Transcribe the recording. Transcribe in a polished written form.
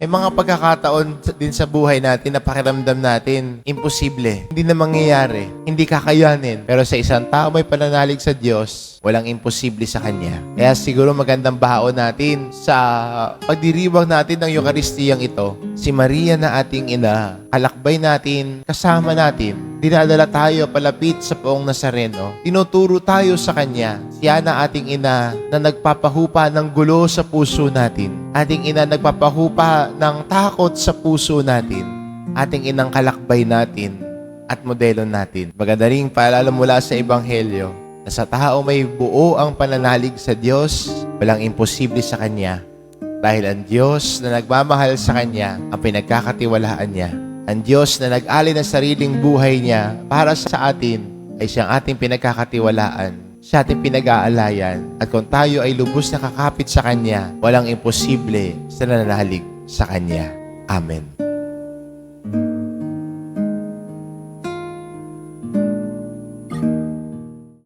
May mga pagkakataon din sa buhay natin na pakiramdam natin, imposible. Hindi na mangyayari. Hindi kakayanin. Pero sa isang tao may pananalig sa Diyos, walang imposible sa Kanya. Kaya siguro magandang baon natin sa pagdiriwang natin ng Eukaristiyang ito. Si Maria na ating ina, kalakbay natin, kasama natin. Dinadala tayo palapit sa Poong Nazareno. Tinuturo tayo sa Kanya. Siya na ating ina na nagpapahupa ng gulo sa puso natin. Ating ina nagpapahupa ng takot sa puso natin. Ating inang kalakbay natin at modelo natin. Maganda ring paalala mula sa Ebanghelyo na sa tao may buo ang pananalig sa Diyos, walang imposible sa Kanya. Dahil ang Diyos na nagmamahal sa Kanya ang pinagkakatiwalaan niya. Ang Diyos na nag-alay ng sariling buhay niya para sa atin ay siyang ating pinagkakatiwalaan. Siya ating pinag-aalayan. At kung tayo ay lubos na kakapit sa Kanya, walang imposible sa nananalig sa Kanya. Amen.